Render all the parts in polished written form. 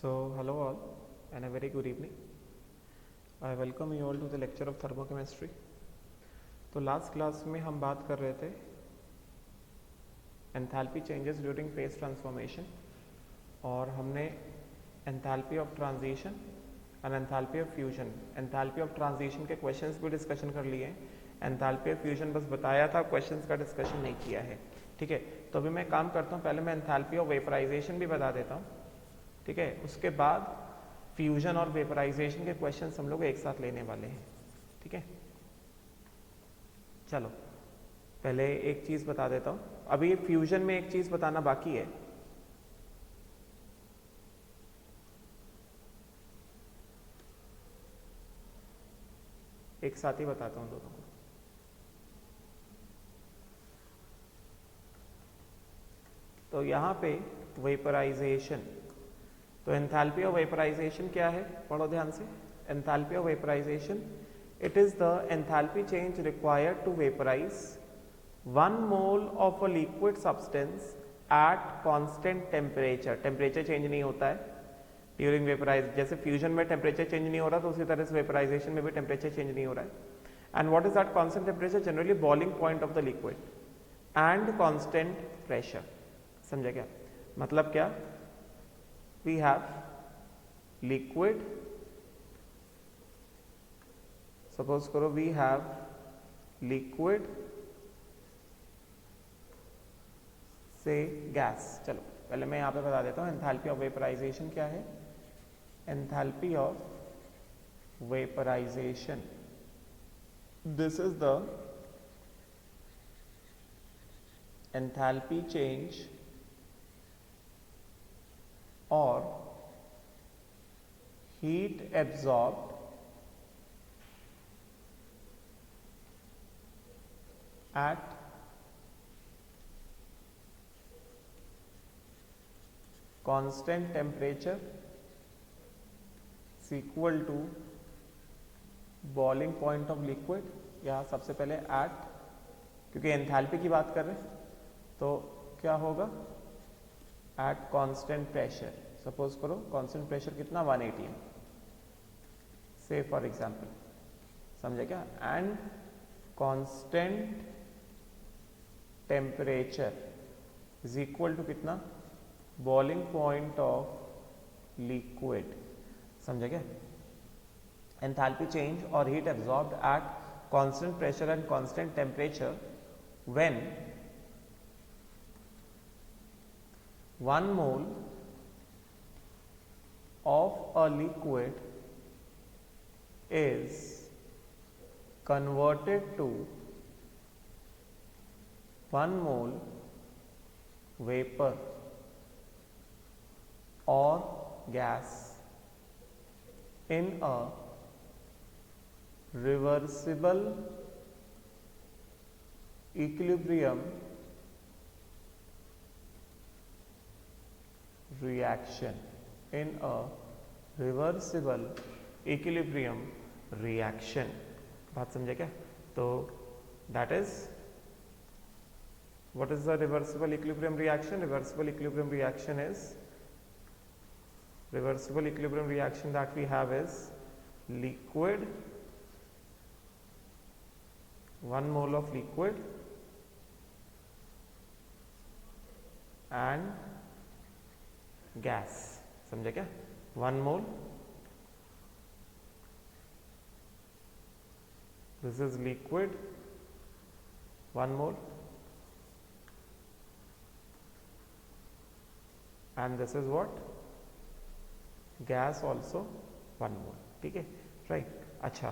So, hello all and a very good evening. I welcome you all to the lecture of thermochemistry. तो last class में हम बात कर रहे थे enthalpy changes during phase transformation और हमने enthalpy of transition and enthalpy of fusion, enthalpy of transition के क्वेश्चंस भी डिस्कशन कर लिए हैं। एंथैल्पी ऑफ फ्यूजन बस बताया था, क्वेश्चंस का डिस्कशन नहीं किया है। ठीक है, तो अभी मैं काम करता हूँ, पहले मैं एंथैल्पी ऑफ वेपराइजेशन भी बता देता हूँ। ठीक है, उसके बाद फ्यूजन और वेपराइजेशन के क्वेश्चंस हम लोग एक साथ लेने वाले हैं। ठीक है, चलो पहले एक चीज बता देता हूं। अभी फ्यूजन में एक चीज बताना बाकी है। एक साथ ही बताता हूं दोनों को। तो यहां पे वेपराइजेशन, तो एंथैल्पी ऑफ वेपराइजेशन क्या है, पढ़ो ध्यान से। Enthalpy of vaporization, it is the enthalpy change required to vaporize 1 mole of a liquid substance at constant temperature। Temperature change नहीं होता है ड्यूरिंग वेपराइज, जैसे फ्यूजन में टेम्परेचर चेंज नहीं हो रहा तो उसी तरह से वेपराइजेशन में भी टेम्परेचर चेंज नहीं हो रहा है। And what is that constant temperature? Generally boiling point of the liquid and constant pressure. समझा क्या मतलब? क्या वी हैव लिक्विड, सपोज करो वी हैव लिक्विड से गैस। चलो पहले मैं यहां पे बता देता हूं एंथैल्पी ऑफ वेपराइजेशन क्या है। Enthalpy of vaporization, this is the enthalpy change और heat absorbed at constant temperature is equal to boiling point of liquid। यहाँ सबसे पहले at, क्योंकि एंथैल्पी की बात कर रहे हैं तो क्या होगा? at constant pressure। सपोज करो constant pressure कितना, 180 है से फॉर एग्जाम्पल। समझे क्या? And constant temperature is equal to कितना? Boiling point of liquid. समझे क्या? एंथैल्पी चेंज और heat absorbed at constant pressure and constant temperature when 1 mole of a liquid is converted to 1 mole vapor or gas in a reversible equilibrium reaction, in a reversible equilibrium reaction। बात समझे क्या? तो that is what is the reversible equilibrium reaction? Reversible equilibrium reaction is, reversible equilibrium reaction that we have is liquid, 1 mole of liquid and gas। समझे क्या? 1 mole, this is liquid, 1 mole, and this is what? gas also 1 mole। ठीक है, right. अच्छा,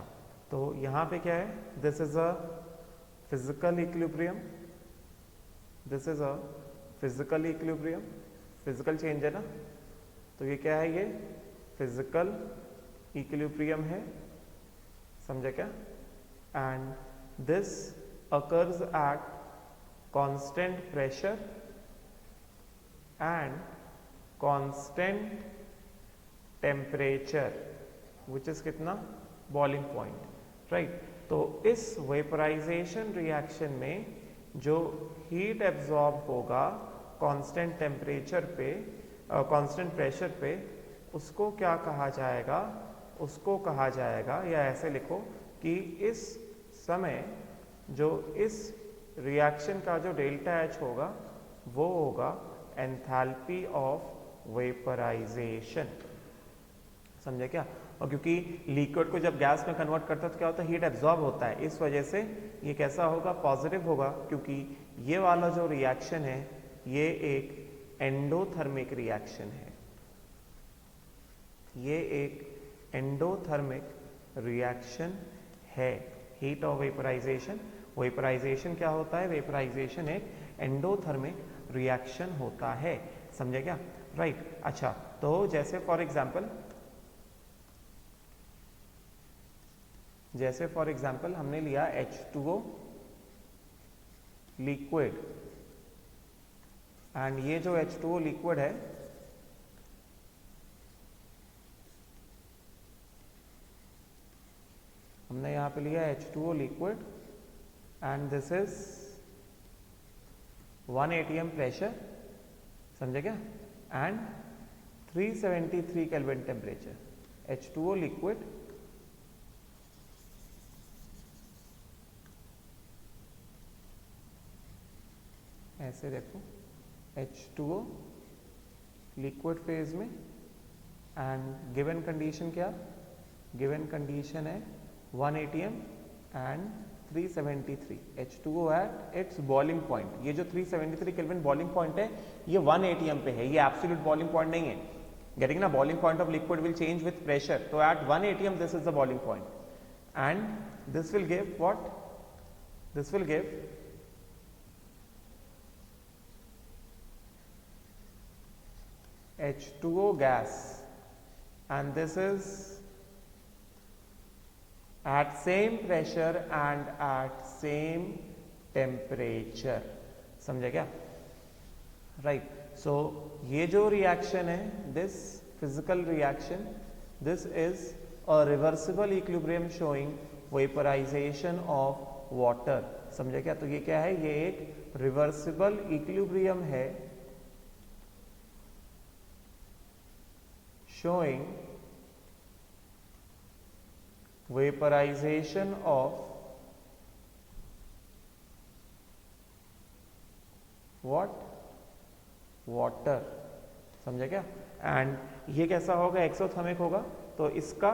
तो यहां पे क्या है? This is a physical equilibrium, this is a physical equilibrium. Physical change है ना, तो ये क्या है? ये फिजिकल इक्विलिब्रियम है। समझे क्या? And this occurs at constant pressure and constant temperature which is कितना? Boiling point, right. तो इस वेपराइजेशन रिएक्शन में जो हीट एब्जॉर्ब होगा कांस्टेंट टेम्परेचर पे, कांस्टेंट प्रेशर पे, उसको क्या कहा जाएगा, उसको कहा जाएगा, या ऐसे लिखो कि इस समय जो इस रिएक्शन का जो डेल्टा एच होगा वो होगा एंथैल्पी ऑफ वेपराइजेशन। समझे क्या? और क्योंकि लिक्विड को जब गैस में कन्वर्ट करता है तो क्या होता है, हीट एब्जॉर्ब होता है, इस वजह से ये कैसा होगा, पॉजिटिव होगा, क्योंकि ये वाला जो रिएक्शन है ये एक एंडोथर्मिक रिएक्शन है, ये एक एंडोथर्मिक रिएक्शन है। हीट ऑफ वेपराइजेशन, वेपराइजेशन क्या होता है, वेपराइजेशन एक एंडोथर्मिक रिएक्शन होता है। समझे क्या? राइट। अच्छा, तो जैसे फॉर एग्जाम्पल हमने लिया H2O लिक्विड, एंड ये जो H2O लिक्विड है हमने यहां पे लिया H2O liquid and this is 1 atm pressure, समझे क्या, and 373 kelvin temperature. H2O liquid ऐसे देखो, H2O लिक्विड फेज में, एंड गिवन कंडीशन क्या, गिवन कंडीशन है 1 atm and 373, H2O at its boiling point. ये जो 373 केल्विन बॉइलिंग पॉइंट है ये 1 atm पे है, ये एब्सोल्यूट बॉइलिंग पॉइंट नहीं है। गेटिंग ना, boiling point of liquid will change with pressure, तो at 1 atm this is the boiling point, and this will give what, this will give H2O gas, and this is at same pressure and at same temperature। समझे क्या? Right. सो ये जो reaction है, this physical reaction, this is a reversible equilibrium showing vaporization of water. समझे क्या? तो ये क्या है, ये एक रिवर्सिबल इक्विलिब्रियम है showing vaporization of what, water। समझे क्या? एंड ये कैसा होगा, एक्सोथर्मिक होगा, तो इसका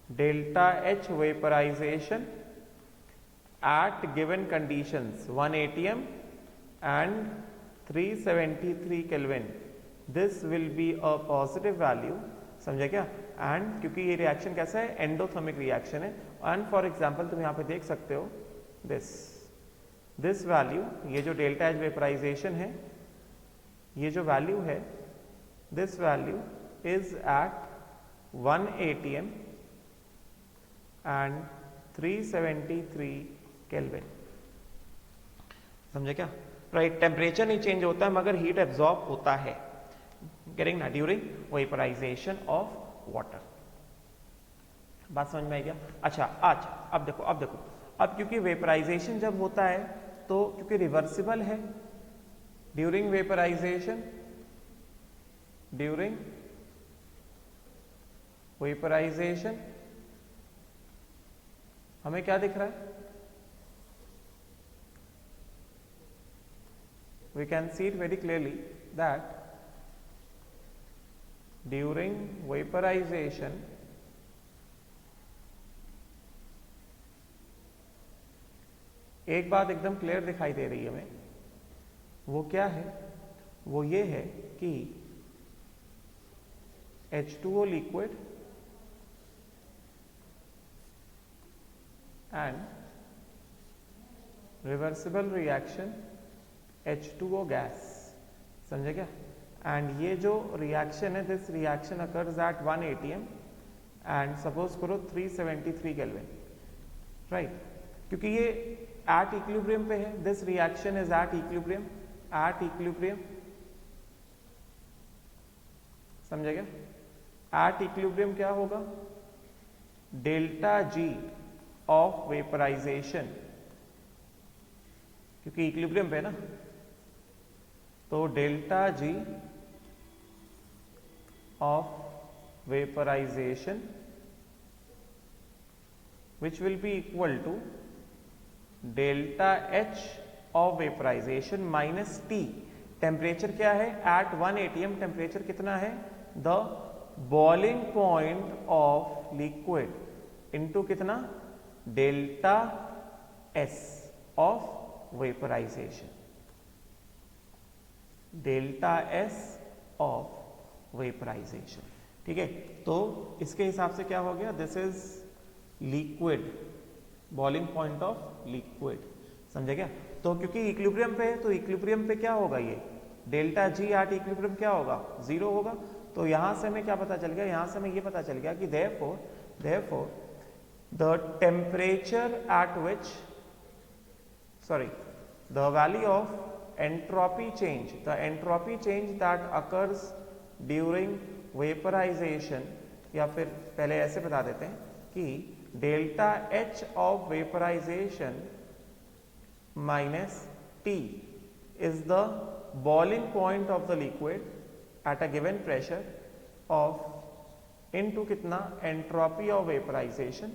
delta H vaporization at given conditions 1 atm and 373 kelvin, this will be a positive value. समझे क्या? एंड क्योंकि ये रिएक्शन कैसा है, एंडोथर्मिक रिएक्शन है, एंड फॉर एग्जांपल तुम यहाँ पे देख सकते हो दिस वैल्यू, ये जो डेल्टा एच वेपराइजेशन है, ये जो वैल्यू है, this value is at 1 atm and 373 kelvin. समझे क्या? राइट। टेम्परेचर नहीं चेंज होता है मगर हीट एब्जॉर्ब होता है, गेटिंग ना, ड्यूरिंग वेपराइजेशन ऑफ वाटर। बात समझ में आई क्या? अच्छा, अब देखो, अब क्योंकि वेपराइजेशन जब होता है तो क्योंकि रिवर्सिबल है, ड्यूरिंग वेपराइजेशन हमें क्या दिख रहा है, we can see it very clearly that during vaporization एक बात एकदम क्लियर दिखाई दे रही है हमें, वो क्या है, वो ये है कि H2O liquid and reversible reaction H2O gas। समझे क्या? एंड ये जो रिएक्शन है, this reaction occurs at 1 atm and suppose करो 373 केल्विन, राइट। क्योंकि ये एट इक्विलिब्रियम पे है, this reaction is at equilibrium, समझे क्या? एट इक्विलिब्रियम क्या होगा, डेल्टा जी ऑफ वेपराइजेशन, क्योंकि इक्विलिब्रियम पे ना, तो delta G of vaporization which will be equal to delta H of vaporization minus T. Temperature क्या है एट 1 atm, टेम्परेचर कितना है the boiling point of liquid into कितना delta S of vaporization, delta S of vaporization. ठीक है, तो इसके हिसाब से क्या हो गया, this is liquid, boiling point of liquid, समझे क्या। तो क्योंकि इक्विलिब्रियम पे है तो इक्विलिब्रियम पे क्या होगा, ये डेल्टा जी एट इक्विलिब्रियम क्या होगा, जीरो होगा। तो यहां से हमें क्या पता चल गया, यहां से हमें ये पता चल गया कि therefore the temperature at which, sorry, the value of entropy change, the entropy change that occurs during vaporization, या फिर पहले ऐसे बता देते हैं कि delta H of vaporization minus T is the boiling point of the liquid at a given pressure of into कितना entropy of vaporization.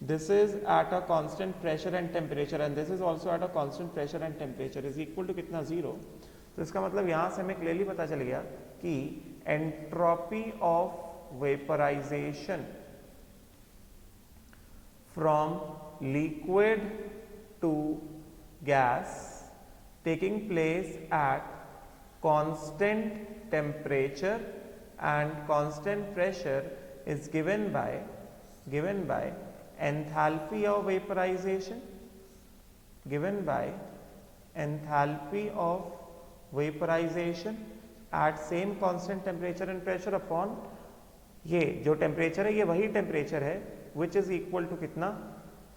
This is at a constant pressure and temperature and this is also at a constant pressure and temperature is equal to कितना 0। तो इसका मतलब यहाँ से हमें clearly पता चल गया कि entropy of vaporization from liquid to gas taking place at constant temperature and constant pressure is given by enthalpy of vaporization, given by enthalpy of vaporization at same constant temperature and pressure upon, ये जो temperature है ये वही temperature है which is equal to कितना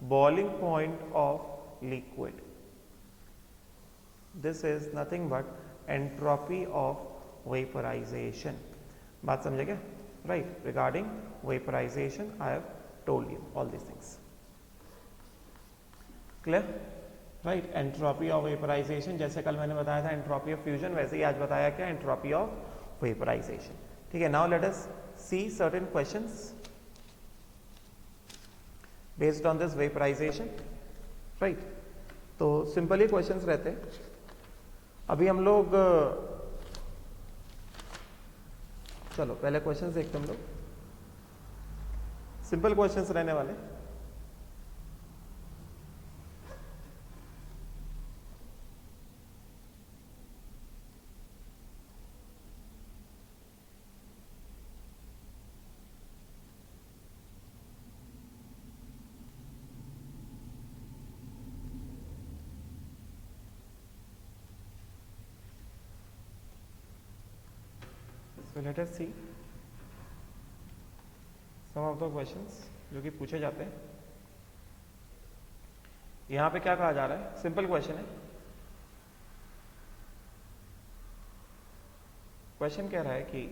boiling point of liquid. This is nothing but entropy of vaporization. बात समझे क्या, right? Regarding vaporization I have told you all these things. Clear? Right? Entropy of vaporization, जैसे कल मैंने बताया था entropy of fusion, वैसे ही आज बताया क्या entropy of vaporization। ठीक है, now let us see certain questions based on this vaporization, right? तो सिंपल ही क्वेश्चंस रहते हैं। अभी हम लोग चलो पहले क्वेश्चंस देखते हैं, हम लोग सिंपल क्वेश्चंस रहने वाले। So let us see some of the questions जो कि पूछे जाते हैं। यहां पे क्या कहा जा रहा है, सिंपल क्वेश्चन है। क्वेश्चन कह रहा है कि,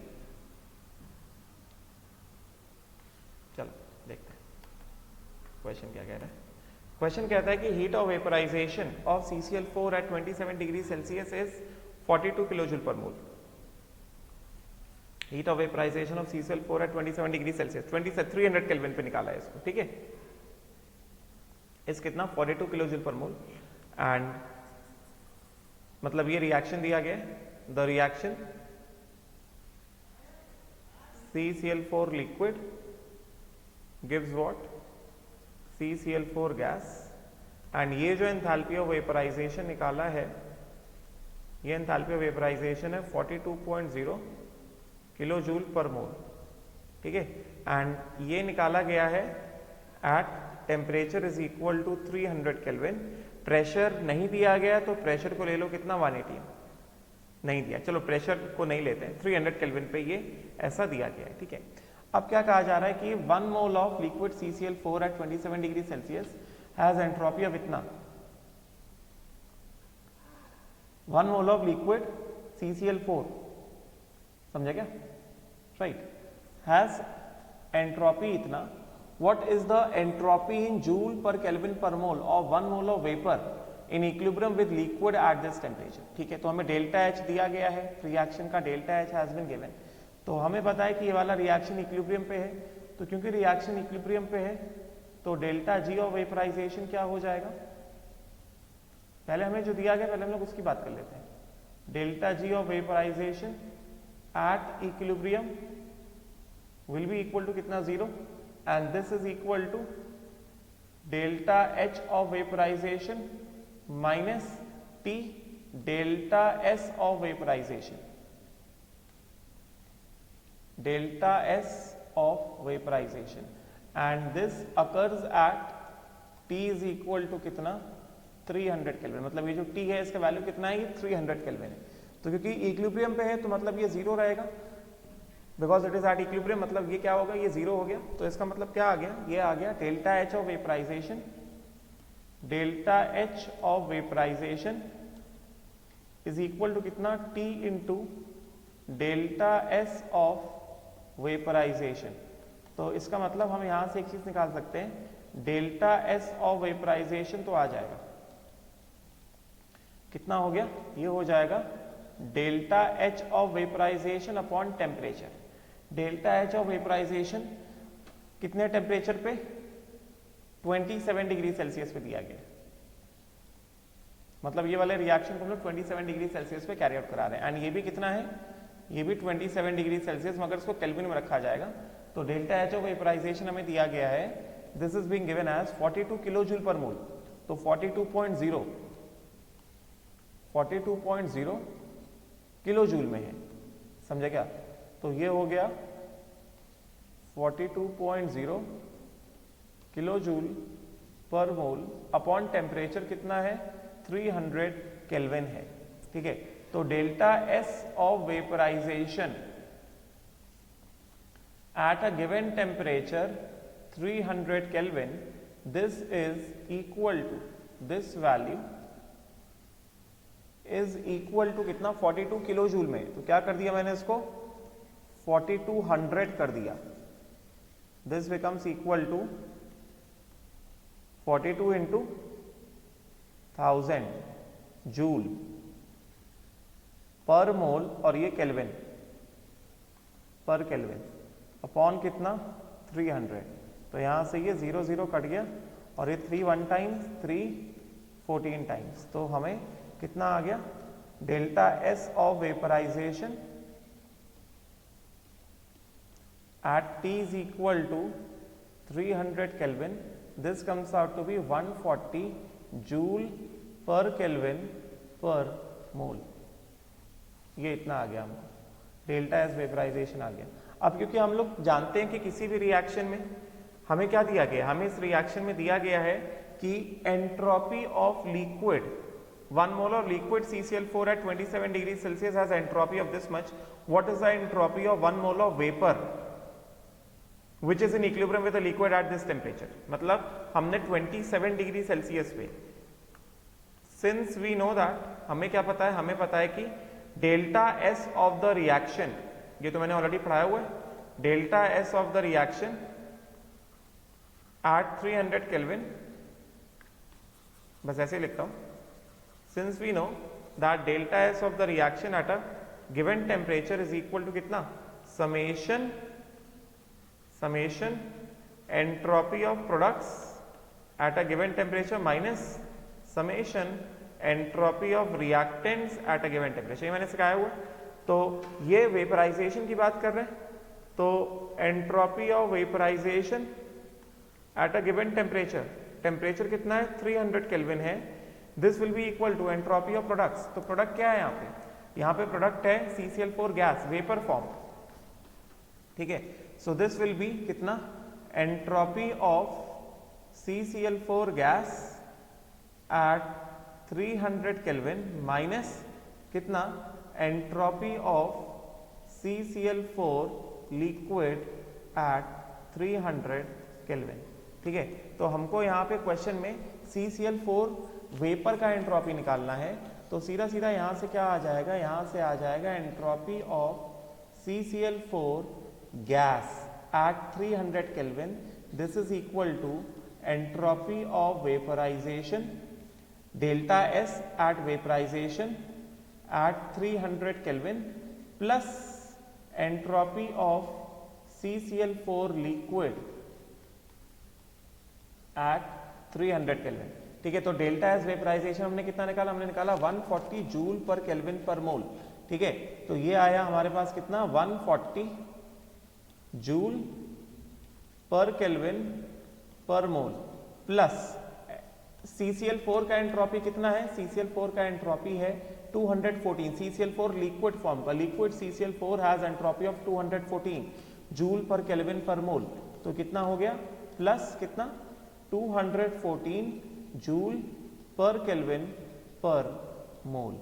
चलो देखते हैं क्वेश्चन क्या कह रहा है। क्वेश्चन कहता है कि heat of vaporization of CCl4 at 27 degree Celsius is 42 kilo joule per mole. Heat of vaporization of CCl4 at 27 degree Celsius 300 kelvin पे निकाला है इसको, ठीक है। इस कितना 42 kilo joule per mole and मतलब ये रिएक्शन दिया गया है, the reaction CCl4 liquid gives what, CCl4 gas and ये जो एंथैल्पी ऑफ वेपराइजेशन निकाला है, ये एंथैल्पी ऑफ वेपराइजेशन है 42.0 किलो जूल पर मोल, ठीक है। एंड ये निकाला गया है at temperature is equal to 300 kelvin. Pressure नहीं दिया गया तो प्रेशर को ले लो कितना 180 नहीं दिया, चलो प्रेशर को नहीं लेते हैं, 300 केल्विन पे ये ऐसा दिया गया है, ठीक है। अब क्या कहा जा रहा है कि 1 mole of liquid CCl4 at 27 degree Celsius has entropy of इतना, 1 मोल ऑफ लिक्विड CCl4, समझा क्या, राइट, हैज एंट्रोपी इतना। What is the entropy in joule per kelvin per mole of 1 mole of vapour in equilibrium with liquid at this temperature, ठीक है। तो हमें delta H दिया गया है, रिएक्शन का delta H has been given. तो हमें पता है कि ये वाला रिएक्शन इक्विलिब्रियम पे है, तो क्योंकि रिएक्शन इक्विलिब्रियम पे है तो डेल्टा जी ऑफ वेपराइजेशन क्या हो जाएगा, पहले हमें जो दिया गया पहले हम लोग उसकी बात कर लेते हैं। Delta G of vaporization at equilibrium will be equal to कितना, 0, and this is equal to delta H of vaporization minus T delta S of vaporization, delta S of vaporization, and this occurs at T is equal to कितना, 300 kelvin. मतलब ये जो T है इसका value कितना है, ये 300 केल्विन है। तो क्योंकि इक्विलिब्रियम पे है तो मतलब ये 0 रहेगा, because it is at equilibrium, मतलब ये क्या होगा, ये 0 हो गया। तो इसका मतलब क्या आ गया, ये आ गया delta H of vaporization, delta H of vaporization is equal to कितना, T into delta S of vaporization. तो इसका मतलब हम यहां से एक चीज निकाल सकते हैं, डेल्टा एस ऑफ वेपराइजेशन तो आ जाएगा, कितना हो गया, ये हो जाएगा delta H of vaporization upon temperature. Delta H of vaporization कितने टेम्परेचर पे, 27 डिग्री सेल्सियस पे दिया गया, मतलब ये वाले रिएक्शन को हम लोग 27 डिग्री सेल्सियस पे कैरी आउट करा रहे हैं। एंड ये भी कितना है, ये भी 27 डिग्री सेल्सियस, मगर इसको केल्विन में रखा जाएगा। तो डेल्टा एच ऑफ वेपराइजेशन हमें दिया गया है, this is being given as 42 kilo joule per mole. तो 42.0 किलो जूल में है, समझे क्या। तो ये हो गया 42.0 kilo joule per mole upon temperature कितना है, 300 केल्विन है, ठीक है। तो delta S of vaporization at a given temperature 300 Kelvin, this is equal to, this value is equal to कितना, 42 किलो जूल में। तो क्या कर दिया मैंने इसको, 4200 कर दिया। this becomes equal to 42 into 1000 joule per मोल, और ये केल्विन पर केल्विन अपॉन कितना, 300। तो यहां से ये 0 0 कट गया, और ये 3 1 टाइम्स 3 14 टाइम्स। तो हमें कितना आ गया, delta S of vaporization at T is equal to 300 kelvin, this comes out to be 140 joule per kelvin per mole. ये इतना आ गया हमको, डेल्टा एस वेपराइजेशन आ गया। अब क्योंकि हम लोग जानते हैं कि किसी भी रिएक्शन में हमें क्या दिया गया, हमें इस रिएक्शन में दिया गया है कि entropy of liquid, 1 mole of liquid CCl4 at 27 degree Celsius has entropy of this much. What is the entropy of 1 mole of vapour which is in equilibrium with the liquid at this temperature. मतलब हमने 27 degree Celsius पे, since we know that, हमें क्या पता है, हमें पता है कि delta S of the reaction, ये तो मैंने ऑलरेडी पढ़ाया हुआ है, delta S of the reaction at 300 kelvin, बस ऐसे ही लिखता हूं, since we know that delta S of the reaction at a given temperature is equal to कितना, summation entropy of products at a given temperature minus summation entropy of reactants at a given temperature. ये मैंने सिखाया हुआ। तो ये vaporisation की बात कर रहे हैं, तो entropy of vaporization at a given temperature, temperature कितना है, 300 केल्विन है, this will be equal to entropy of products. तो प्रोडक्ट क्या है यहाँ पे प्रोडक्ट है CCl4 गैस, वेपर फॉर्म, ठीक है। सो दिस विल बी कितना, entropy of CCl4 gas at 300 kelvin minus कितना, entropy of CCl4 liquid at 300 kelvin, ठीक है। तो हमको यहाँ पे क्वेश्चन में CCl4 वेपर का एंट्रोपी निकालना है, तो सीधा सीधा यहाँ से क्या आ जाएगा, यहाँ से आ जाएगा entropy of CCl4 gas at 300 kelvin, this is equal to entropy of vaporization delta S at vaporization at 300 Kelvin plus entropy of CCl4 liquid at 300 kelvin. ठीक है, तो डेल्टा एस वेपराइजेशन हमने कितना निकाला, हमने निकाला 140 जूल पर केल्विन पर मोल। ठीक है, तो ये आया हमारे पास कितना 140 जूल पर केल्विन पर मोल प्लस CCl4 का एंट्रोपी कितना है, CCl4 का एंट्रोपी है 214। CCl4 लिक्विड फॉर्म का, liquid CCl4 has entropy of 214 joule per kelvin per mole. तो कितना हो गया प्लस कितना 214 joule per kelvin per mole.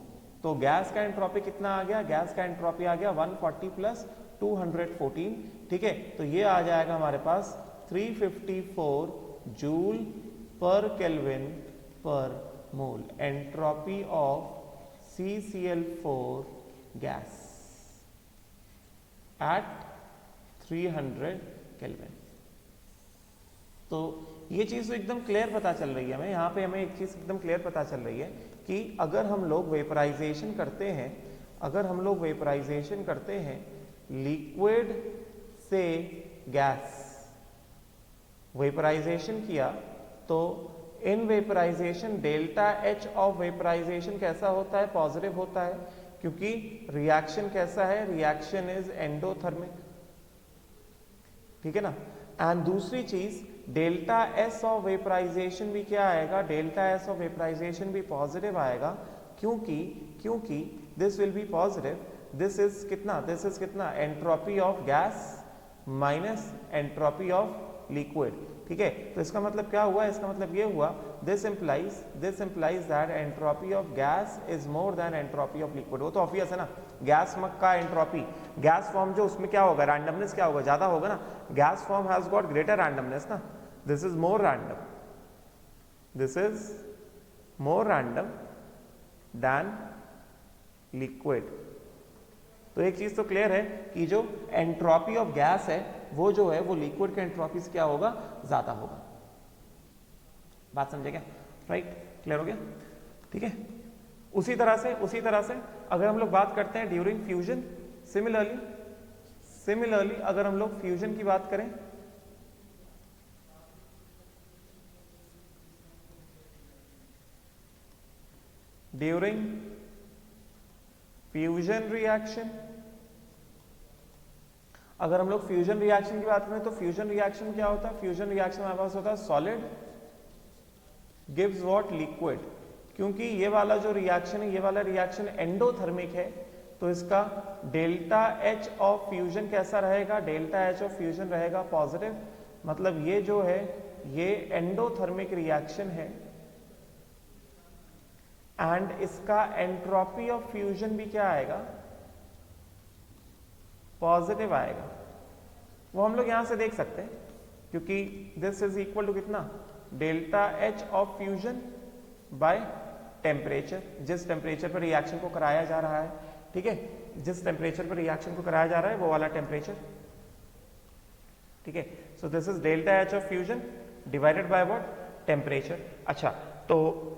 तो गैस का एंट्रोपी कितना आ गया, गैस का एंट्रोपी आ गया 140 प्लस 214। ठीक है, तो ये आ जाएगा हमारे पास 354 joule per kelvin per mole, entropy of CCl4 gas at 300 kelvin. तो ये चीज तो एकदम क्लियर पता चल रही है हमें, यहाँ पे हमें एक चीज एकदम क्लियर पता चल रही है कि अगर हम लोग वेपराइजेशन करते हैं, अगर हम लोग वेपराइजेशन करते हैं लिक्विड से गैस, वेपराइजेशन किया तो in vaporization delta H of vaporization कैसा होता है, पॉजिटिव होता है, क्योंकि रिएक्शन कैसा है, रिएक्शन इज एंडोथर्मिक। ठीक है ना। एंड दूसरी चीज डेल्टा एस ऑफ वेपराइजेशन भी क्या आएगा, डेल्टा एस ऑफ वेपराइजेशन भी पॉजिटिव आएगा, क्योंकि this will be positive, this is कितना entropy of gas minus entropy of liquid. ठीक है, तो इसका मतलब क्या हुआ, इसका मतलब ये हुआ this implies that entropy of gas is more than entropy of liquid. वो तो ऑब्वियस है ना, गैस का एंट्रोपी, गैस फॉर्म जो उसमें क्या होगा, रैंडमनेस क्या होगा, ज्यादा होगा ना, gas form has got greater randomness ना, this is more random, this is more random than liquid. तो एक चीज तो क्लियर है कि जो एंट्रोपी ऑफ गैस है वो जो है वो लिक्विड के एंट्रोपी से क्या होगा, ज्यादा होगा। बात समझे क्या, राइट, क्लियर हो गया। ठीक है, उसी तरह से अगर हम लोग बात करते हैं ड्यूरिंग फ्यूजन, सिमिलरली अगर हम लोग फ्यूजन की बात करें, ड्यूरिंग फ्यूजन रिएक्शन, अगर हम लोग फ्यूजन रिएक्शन की बात करें तो फ्यूजन रिएक्शन क्या होता है, फ्यूजन रिएक्शन हमारे पास होता है सॉलिड गिव्स व्हाट, लिक्विड। क्योंकि ये वाला जो रिएक्शन है, ये वाला रिएक्शन एंडोथर्मिक है, तो इसका डेल्टा एच ऑफ फ्यूजन कैसा रहेगा, डेल्टा एच ऑफ फ्यूजन रहेगा पॉजिटिव। मतलब ये जो है ये एंडोथर्मिक रिएक्शन है एंड इसका एंट्रोपी ऑफ फ्यूजन भी क्या आएगा, पॉजिटिव आएगा। वो हम लोग यहां से देख सकते हैं, क्योंकि दिस इज इक्वल टू कितना, delta H of fusion by temperature, जिस टेम्परेचर पर रिएक्शन को कराया जा रहा है। ठीक है, जिस टेम्परेचर पर रिएक्शन को कराया जा रहा है वो वाला टेम्परेचर। ठीक है, so this is delta H of fusion divided by what, temperature. अच्छा, तो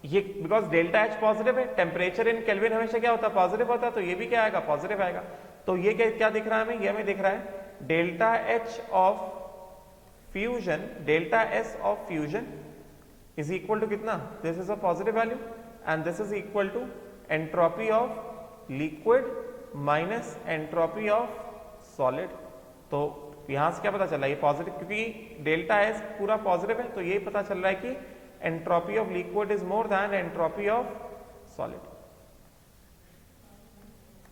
ये बिकॉज डेल्टा एच पॉजिटिव है, टेम्परेचर इन केल्विन हमेशा क्या होता है, पॉजिटिव होता है, तो ये भी क्या आएगा, पॉजिटिव आएगा। तो ये क्या दिख रहा है हमें, ये हमें दिख रहा है delta H of fusion, delta S of fusion is equal to कितना, this is a positive value and this is equal to entropy of liquid minus entropy of solid. तो यहां से क्या पता चला, ये पॉजिटिव, क्योंकि डेल्टा एस पूरा पॉजिटिव है, तो ये पता चल रहा है कि entropy of liquid is more than entropy of solid.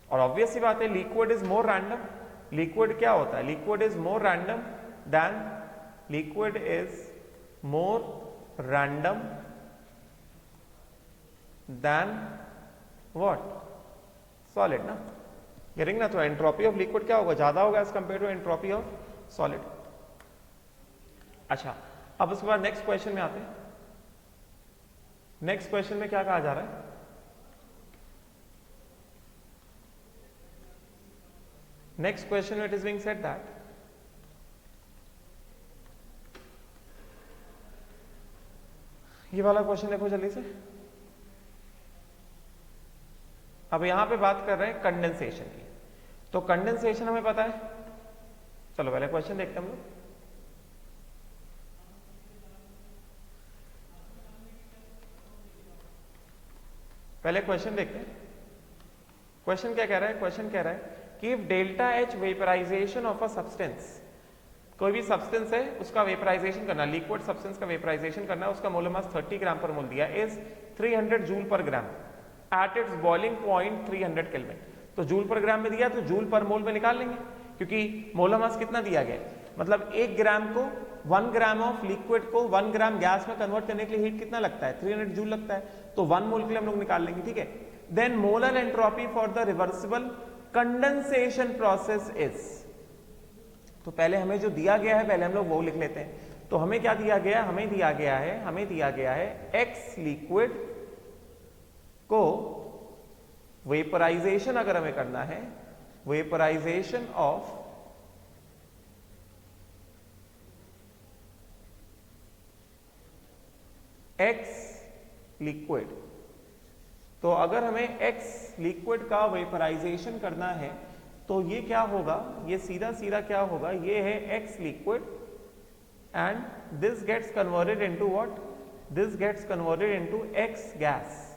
और ऑब्वियस सी बात है, liquid is more random, liquid क्या होता है, liquid is more random than, liquid is more random than what, solid ना, गेटिंग ना। तो एंट्रोपी ऑफ लिक्विड क्या होगा, ज्यादा होगा as compare to entropy of solid. अच्छा, अब उसके बाद नेक्स्ट क्वेश्चन में आते हैं। नेक्स्ट क्वेश्चन में क्या कहा जा रहा है, next question it is being said that ये वाला क्वेश्चन देखो जल्दी से। अब यहां पे बात कर रहे हैं कंडेंसेशन की। तो कंडेंसेशन हमें पता है। चलो पहले क्वेश्चन देखते हैं हम लोग। पहले क्वेश्चन देखते हैं। क्वेश्चन क्या कह रहा है? क्वेश्चन कह रहा है कि if delta H vaporization of a substance, कोई भी सब्सटेंस है उसका वेपराइजेशन करना, लिक्विड सब्सटेंस का वेपराइजेशन करना है, उसका मोलर मास 30 ग्राम पर मोल दिया, is 300 joule per gram at its boiling point 300 kelvin. तो जूल पर ग्राम में दिया तो जूल पर मोल में निकाल लेंगे, क्योंकि मोलर मास कितना दिया गया है, मतलब 1 ग्राम को 1 ग्राम ऑफ लिक्विड को 1 ग्राम गैस में कन्वर्ट करने के लिए हीट कितना लगता है? 300 जूल लगता है। तो 1 मोल के लिए हम लोग निकाल लेंगे, ठीक है। Then molar entropy for the reversible condensation process is, तो पहले हमें जो दिया गया है पहले हम लोग वो लिख लेते हैं। तो हमें क्या दिया गया? हमें दिया गया है एक्स लिक्विड को वेपराइजेशन अगर हमें करना है, वेपराइजेशन ऑफ एक्स लिक्विड, तो अगर हमें एक्स लिक्विड का वेपराइजेशन करना है तो ये क्या होगा? ये सीधा सीधा क्या होगा? ये है X liquid and this gets converted into what? This gets converted into X gas,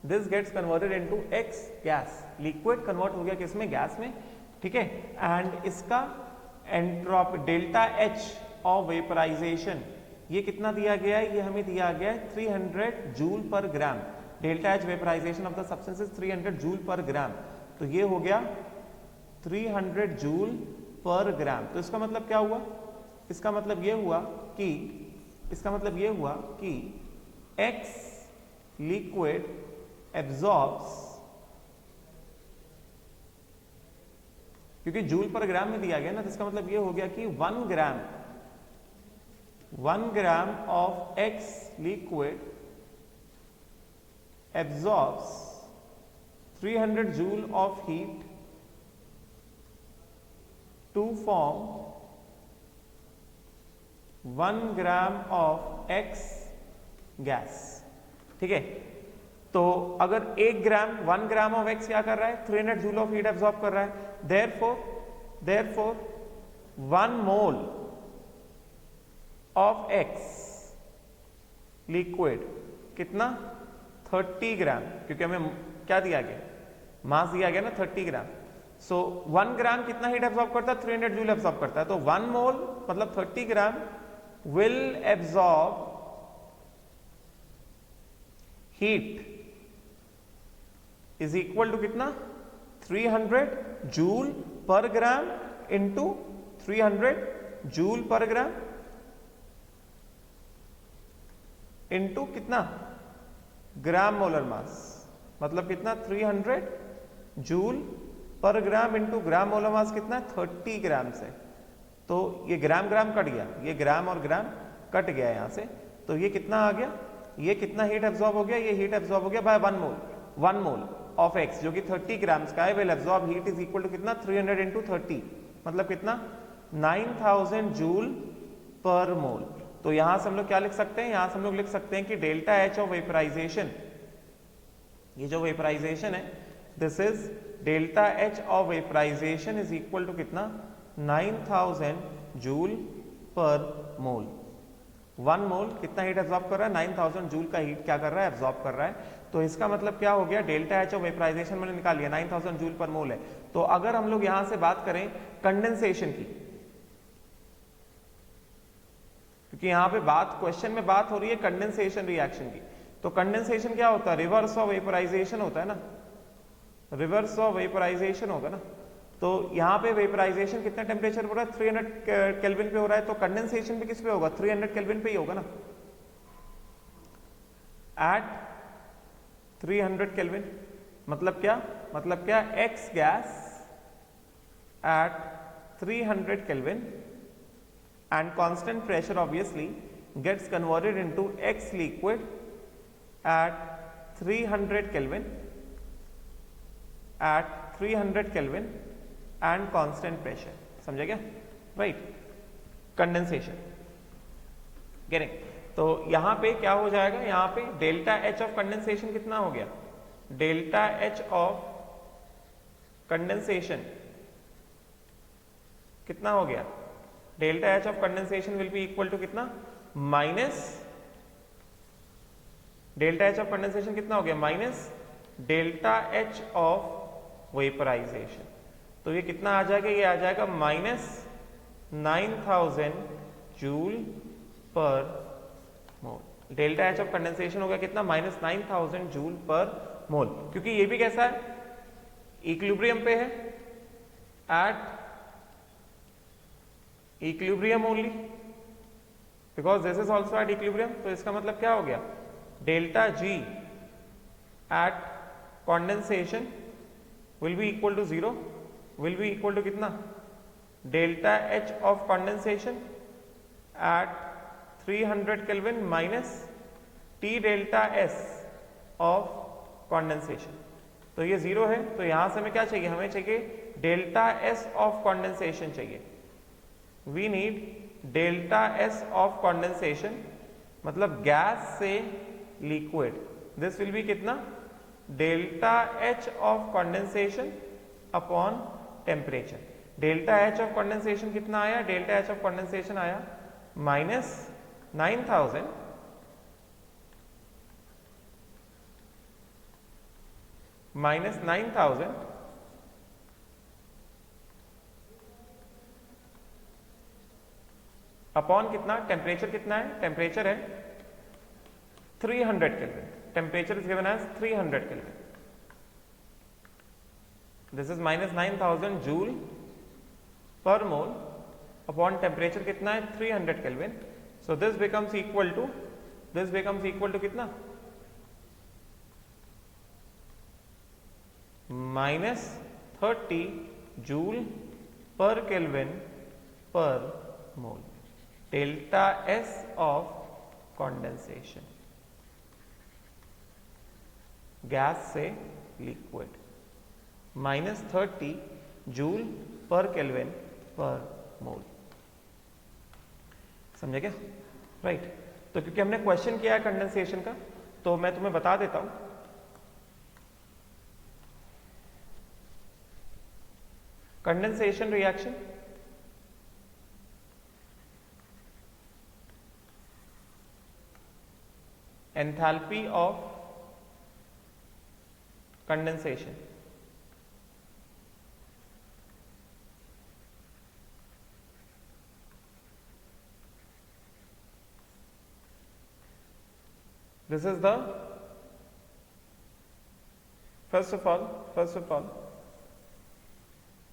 this gets converted into X gas. Liquid convert हो गया किसमें? गैस में, ठीक है। एंड इसका entropy delta H of vaporization ये कितना दिया गया है? ये हमें दिया गया है 300 joule per gram. Delta H vaporization of the substance is 300 joule per gram, तो ये हो गया 300 जूल पर ग्राम। तो इसका मतलब क्या हुआ? इसका मतलब ये हुआ कि एक्स लिक्विड एब्जॉर्ब्स, क्योंकि जूल पर ग्राम में दिया गया ना, तो इसका मतलब ये हो गया कि 1 gram of x liquid absorbs 300 joule of heat to form 1 gram of X gas, ठीक है। तो अगर 1 ग्राम ऑफ X क्या कर रहा है? 300 जूल ऑफ हीट एब्जॉर्ब कर रहा है। therefore 1 mole of X liquid कितना? 30 ग्राम, क्योंकि हमें क्या दिया गया? मास दिया गया ना 30 ग्राम। सो 1 ग्राम कितना हीट एब्जॉर्ब करता है? 300 जूल एब्जॉर्ब करता है। तो 1 मोल मतलब 30 gram will absorb heat is equal to कितना? 300 joule per gram into 300 joule per gram into कितना? ग्राम मोलर मास, मतलब कितना? 300 joule per gram into gram molar mass कितना? 30 ग्राम से। तो ये ग्राम कट गया, ये ग्राम और ग्राम कट गया यहां से, तो ये कितना आ गया? ये कितना हीट एब्जॉर्ब हो गया? ये हीट एब्जॉर्ब हो गया बाय 1 मोल ऑफ एक्स, जो कि 30 ग्राम्स का है, will absorb heat is equal to कितना? 300 इंटू 30, मतलब कितना? 9000 जूल पर मोल। तो यहां से हम लोग क्या लिख सकते हैं? यहां से हम लोग लिख सकते हैं कि डेल्टा एच ऑफ वेपराइजेशन, ये जो वेपराइजेशन है, this is delta H of vaporization is equal to कितना? 9000 जूल पर मोल। 1 मोल कितना हीट एब्जॉर्ब कर रहा है? 9000 जूल का हीट क्या कर रहा है? एब्जॉर्ब कर रहा है। तो इसका मतलब क्या हो गया? डेल्टा एच ऑफ वेपराइजेशन मैंने निकाल लिया, 9000 जूल पर मोल है। तो अगर हम लोग यहां से बात करें कंडेंसेशन की, क्योंकि यहां पे क्वेश्चन में बात हो रही है कंडेंसेशन रिएक्शन की, तो कंडेंसेशन क्या होता है? रिवर्स ऑफ वेपराइजेशन होता है ना, रिवर्स ऑफ वेपराइजेशन होगा ना। तो यहां पे वेपराइजेशन कितना टेम्परेचर हो रहा है? 300 केल्विन पे हो रहा है, तो कंडेंसेशन भी किस पे होगा? 300 केल्विन पे ही होगा ना, एट 300 केल्विन। मतलब क्या? X gas at 300 kelvin and constant pressure obviously gets converted into X liquid at 300 Kelvin and constant pressure। समझा क्या? Right, condensation getting. तो यहां पे क्या हो जाएगा? यहां पे डेल्टा एच ऑफ कंडेंसेशन कितना हो गया? डेल्टा एच ऑफ कंडेंसेशन कितना हो गया? Delta H of condensation will be equal to कितना? Minus delta H of condensation कितना हो गया? Minus delta H of vaporization. तो ये कितना आ जाएगा? ये आ जाएगा minus 9000 joule per mole. Delta H of condensation हो गया कितना? माइनस 9000 जूल पर मोल। क्योंकि ये भी कैसा है? इक्विलिब्रियम पे है, at equilibrium only, because this is also at equilibrium. तो इसका मतलब क्या हो गया? Delta G at condensation will be equal to 0, will be equal to कितना? Delta H of condensation at 300 kelvin minus T delta S of condensation. तो ये 0 है, तो यहां से हमें क्या चाहिए? हमें चाहिए डेल्टा एस ऑफ कंडेंसेशन चाहिए। We need delta S of condensation, मतलब गैस से लिक्विड। दिस विल बी कितना? Delta H of condensation upon temperature. Delta H of condensation कितना आया? डेल्टा एच ऑफ कंडेंसेशन आया माइनस 9000 अपॉन कितना? Temperature कितना है? टेम्परेचर है 300 kelvin. Temperature is given as 300 kelvin. This is minus 9000 joule per mole upon temperature कितना है? 300 kelvin. So this becomes equal to कितना? Minus 30 joule per kelvin per mole. Delta S of condensation, gas से liquid, minus 30 joule per kelvin per mole. समझे क्या? Right. तो क्योंकि हमने question किया है कंडेंसेशन का, तो मैं तुम्हें बता देता हूं। Condensation reaction, enthalpy of condensation, this is the first of all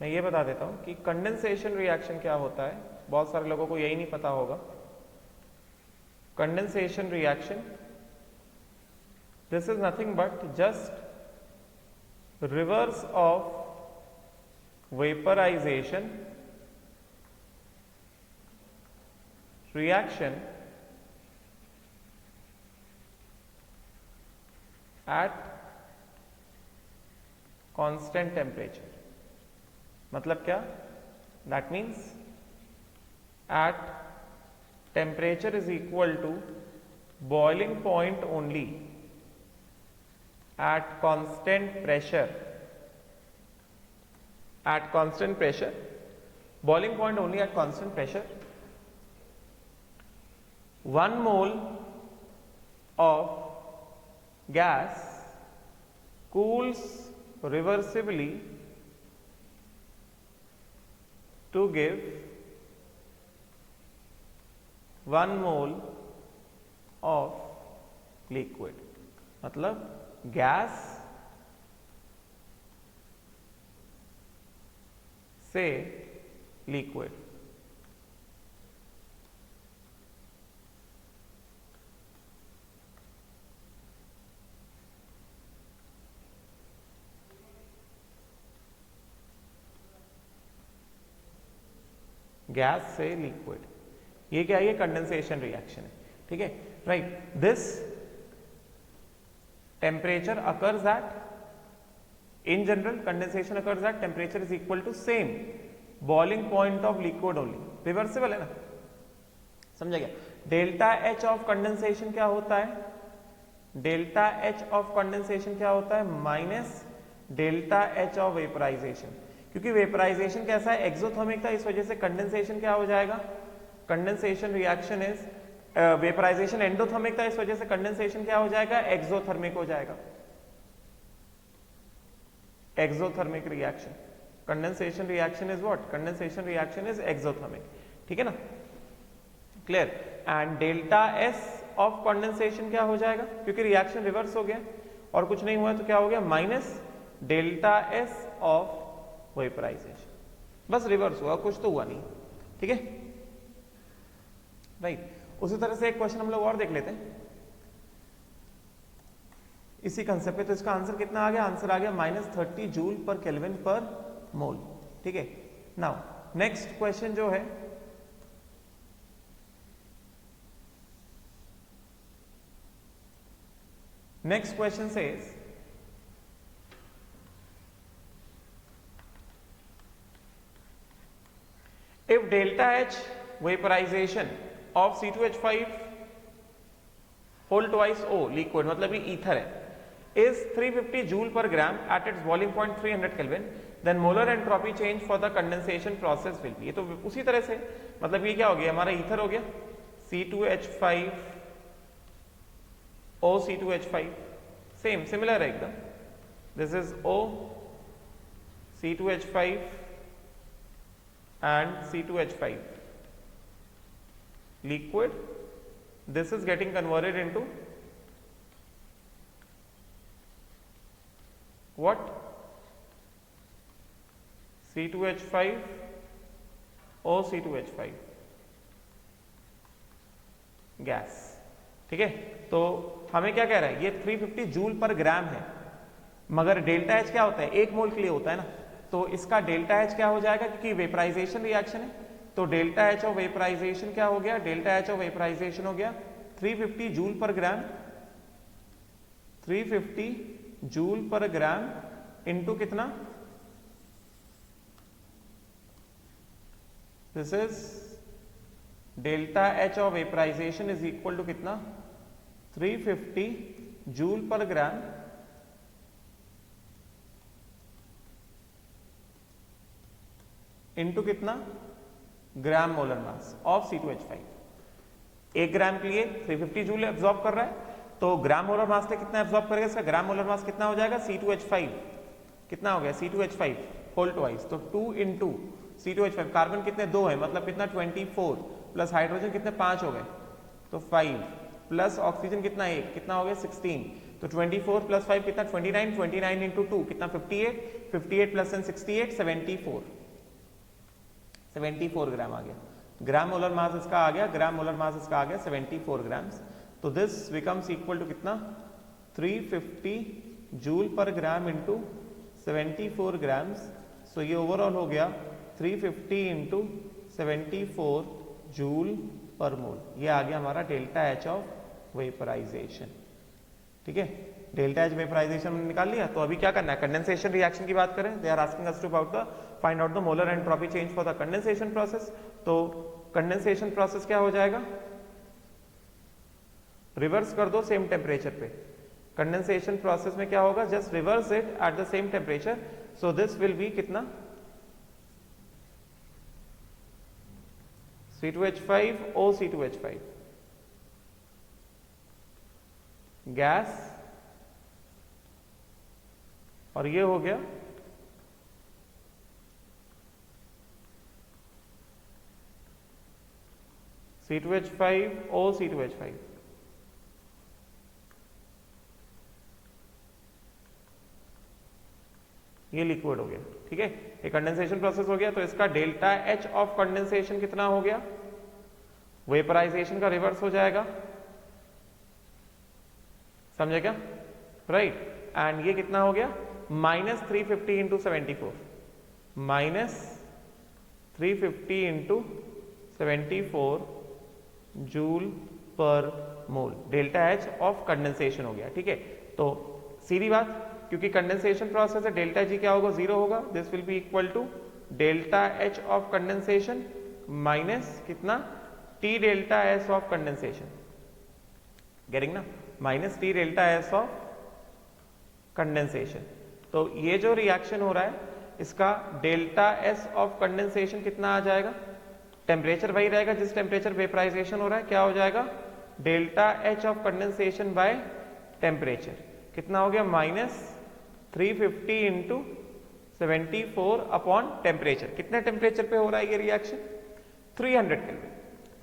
मैं ये बता देता हूं कि कंडेंसेशन रिएक्शन क्या होता है। बहुत सारे लोगों को यही नहीं पता होगा। Condensation reaction, this is nothing but just reverse of vaporization reaction at constant temperature। मतलब क्या? that means at temperature is equal to boiling point only at constant pressure, boiling point only at constant pressure, 1 mole of gas cools reversibly to give 1 mole of liquid। मतलब gas से liquid, gas से liquid, ये क्या है? ये condensation reaction है। ठीक है, right. This temperature occurs at, in general condensation occurs at temperature is equal to same boiling point of liquid only। Reversible है ना? समझा गया? डेल्टा एच ऑफ कंडेंसेशन क्या होता है? डेल्टा एच ऑफ कंडेंसेशन क्या होता है, minus delta H of vaporization. क्योंकि वेपराइजेशन कैसा है, एक्सोथर्मिक था, इस वजह से कंडेंसेशन क्या हो जाएगा, condensation reaction is, vaporization endothermic था, इस वजह से कंडेंसेशन क्या हो जाएगा, एक्सोथर्मिक हो जाएगा, exothermic reaction. Condensation reaction is what, condensation reaction is exothermic, ठीक है ना, clear. And delta S of condensation क्या हो जाएगा, क्योंकि रिएक्शन रिवर्स हो गया और कुछ नहीं हुआ तो क्या हो गया, minus delta S of vaporization, बस रिवर्स हुआ, कुछ तो हुआ नहीं, ठीक है, राइट। उसी तरह से एक क्वेश्चन हम लोग और देख लेते हैं इसी कंसेप्ट पे। तो इसका आंसर कितना आ गया, आंसर आ गया -30 जूल पर केल्विन पर मोल, ठीक है। नाउ नेक्स्ट क्वेश्चन जो है, next question says if delta H vaporization of C2H5 whole twice O liquid, मतलब ये ईथर है, is 350 joule per gram at its boiling point 300 Kelvin, then molar entropy change for the condensation process will be। ये तो उसी तरह से, मतलब ये क्या हो गया, हमारा ईथर हो गया C2H5 O C2H5, same similar है एकदम, this is O C2H5 and C2H5 liquid, this is getting converted into what, C2H5 O C2H5 gas, ठीक है। तो हमें क्या कह रहा है, ये 350 जूल पर ग्राम है, मगर डेल्टा एच क्या होता है, 1 मोल के लिए होता है ना, तो इसका डेल्टा एच क्या हो जाएगा, क्योंकि वेपराइजेशन रिएक्शन है, तो डेल्टा एच ऑफ वेपराइजेशन क्या हो गया, डेल्टा एच ऑफ वेपराइजेशन हो गया 350 जूल पर ग्राम, 350 जूल पर ग्राम इंटू कितना, this is delta H of vaporization is equal to कितना, 350 जूल पर ग्राम इंटू कितना, ग्राम मोलर मास ऑफ C2H5। 1 ग्राम के लिए 350 जूल एब्जॉर्ब कर रहा है, तो ग्राम मोलर मास से कितना एब्जॉर्ब करेगा, इसका ग्राम मोलर मास कितना हो जाएगा, C2H5 कितना हो गया, C2H5 होल ट्वाइस, तो 2 इंटू C2H5, कार्बन कितने 2 है, मतलब कितना 24, प्लस हाइड्रोजन कितने 5 हो गए, तो 5, प्लस ऑक्सीजन कितना 1, कितना हो गया 16, तो 24 प्लस 5 कितना 29, 29 इंटू 2 कितना 58, 58 प्लस 68 74 ग्राम आ गया, ग्राम मोलर मास इसका आ गया, ग्राम मोलर मास इसका आ गया 74 ग्राम्स। तो दिस बिकम्स इक्वल टू कितना, 350 joule per gram into 74 grams, सो ये ओवरऑल हो गया 350 इंटू 74 जूल पर मोल, ये आ गया हमारा डेल्टा एच ऑफ वेपराइजेशन, ठीक है। डेल्टा एच वेपराइजेशन निकाल लिया, तो अभी क्या करना है, कंडेंसेशन रिएक्शन की बात करें, they are asking us to about the find out the molar entropy change for the condensation process. तो कंडेंसेशन प्रोसेस क्या हो जाएगा, रिवर्स कर दो सेम टेम्परेचर पे, कंडेंसेशन प्रोसेस में क्या होगा, just reverse it at the same temperature, so this will be कितना, C2H5 O C2H5 गैस, और ये हो गया C2H5 O C2H5, ये लिक्विड हो गया, ठीक है, ये कंडेंसेशन प्रोसेस हो गया। तो इसका डेल्टा एच ऑफ कंडेंसेशन कितना हो गया, वेपराइजेशन का रिवर्स हो जाएगा, समझे क्या, राइट। एंड ये कितना हो गया, -350 into 74, -350 into 74 joule per mole, delta H of condensation हो गया, ठीक है। तो सीधी बात, क्योंकि कंडेंसेशन प्रोसेस है, डेल्टा जी क्या होगा, 0 होगा, this will be equal to delta H of condensation minus कितना, T delta S of condensation, getting ना, minus T delta S of condensation. तो ये जो रिएक्शन हो रहा है इसका डेल्टा एस ऑफ कंडेंसेशन कितना आ जाएगा? टेम्परेचर वही रहेगा जिस टेम्परेचर वेपराइजेशन हो रहा है, क्या हो जाएगा? Delta H of condensation by temperature कितना हो गया? Minus 350 into 74 upon temperature. कितने टेम्परेचर पे हो रहा है ये रिएक्शन? 300 केल्विन।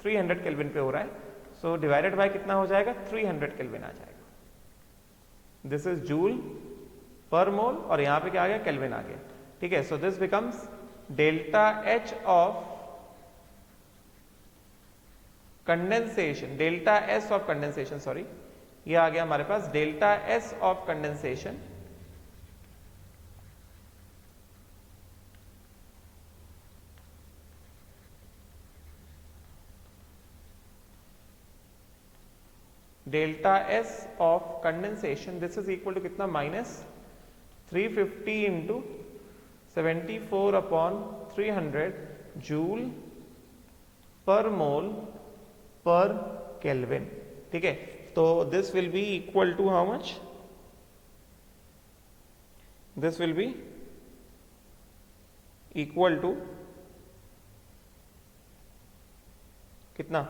300 केल्विन पे हो रहा है, सो डिवाइडेड बाय कितना हो जाएगा? 300 केल्विन आ जाएगा। दिस इज जूल पर मोल और यहां पे क्या आ गया? केल्विन आ गया। ठीक है, so this becomes delta H of condensation, delta S of condensation, sorry ये आ गया हमारे पास delta S of condensation delta S of condensation this is equal to कितना? Minus 350 into 74 upon 300 joule per mole per kelvin. ठीक है, तो this will be equal to how much? This will be equal to कितना?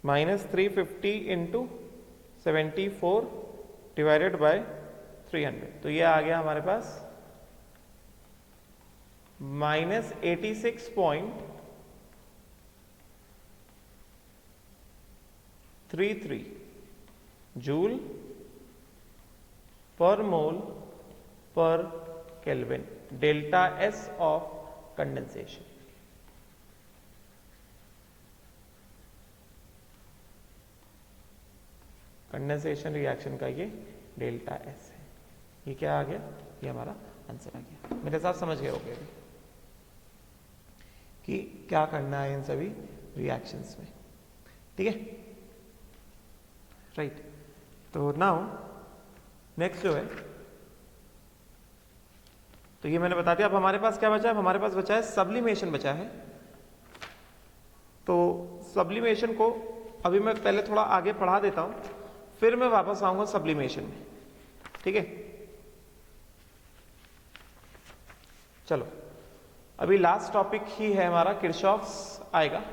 Minus 350 into 74 divided by 300। तो ये आ गया हमारे पास minus 86.33 joule per mole per kelvin, delta S of condensation. Condensation reaction का ये डेल्टा एस है। ये क्या आ गया? ये हमारा आंसर आ गया। मेरे साथ समझ गए होगे अभी कि क्या करना है इन सभी रिएक्शंस में। ठीक है, राइट। तो नाउ नेक्स्ट जो है, तो ये मैंने बता दिया। अब हमारे पास क्या बचा है? हमारे पास बचा है सब्लिमेशन बचा है। तो सब्लिमेशन को अभी मैं पहले थोड़ा आगे पढ़ा देता हूं, फिर मैं वापस आऊंगा सब्लिमेशन में। ठीक है, चलो अभी लास्ट टॉपिक ही है हमारा, किरचॉफ्स आएगा,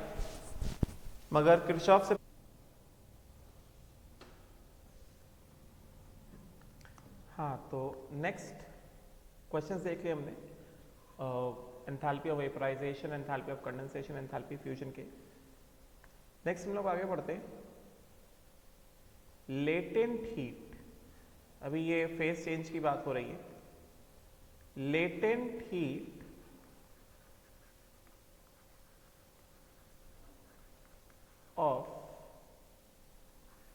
मगर किरचॉफ से हाँ, तो नेक्स्ट क्वेश्चंस देख लिए हमने enthalpy of vaporization, enthalpy of condensation, enthalpy fusion के। नेक्स्ट हम लोग आगे बढ़ते हैं, लेटेंट हीट। अभी ये फेज चेंज की बात हो रही है। Latent heat of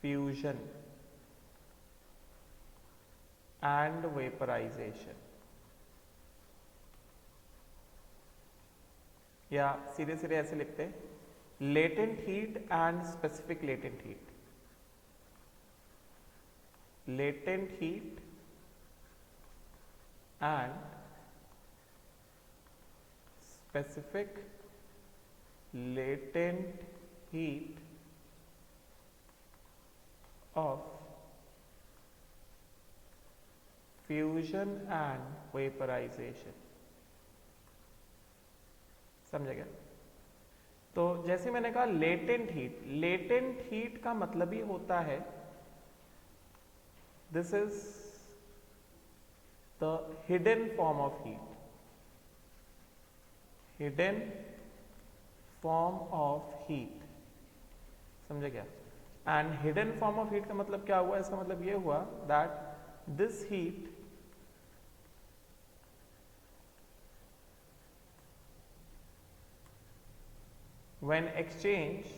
fusion and vaporization, या सीधे सीधे ऐसे लिखते हैं, latent heat and specific latent heat. latent heat and specific latent heat of fusion and vaporization। समझ गया? तो जैसे मैंने कहा लेटेंट हीट, लेटेंट हीट का मतलब ही होता है this is the hidden form of heat, hidden form of heat। समझे क्या? And hidden form of heat का मतलब क्या हुआ? इसका मतलब ये हुआ that this heat when exchanged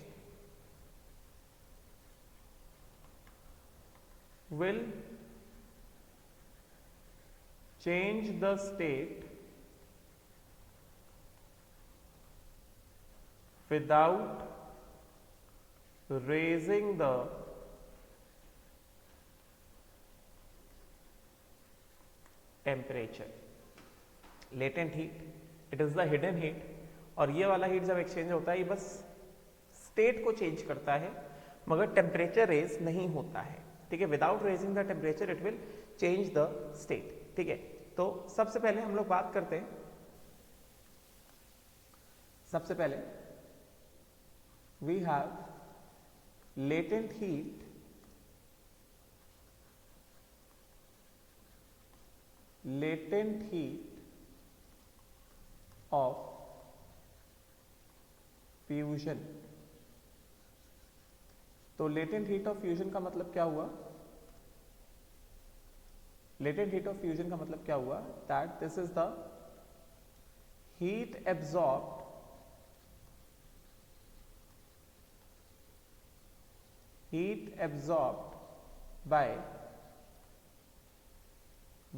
will change the state without raising the temperature। latent heat, it is the hidden heat। और ये वाला हीट जब एक्सचेंज होता है ये बस स्टेट को चेंज करता है, मगर टेम्परेचर रेज नहीं होता है, ठीक है। Without raising the temperature it will change the state, ठीक है। तो सबसे पहले हम लोग बात करते हैं, सबसे पहले we have latent heat, latent heat of fusion। तो latent heat of fusion का मतलब क्या हुआ? latent heat of fusion का मतलब क्या हुआ? that this is the heat absorbed by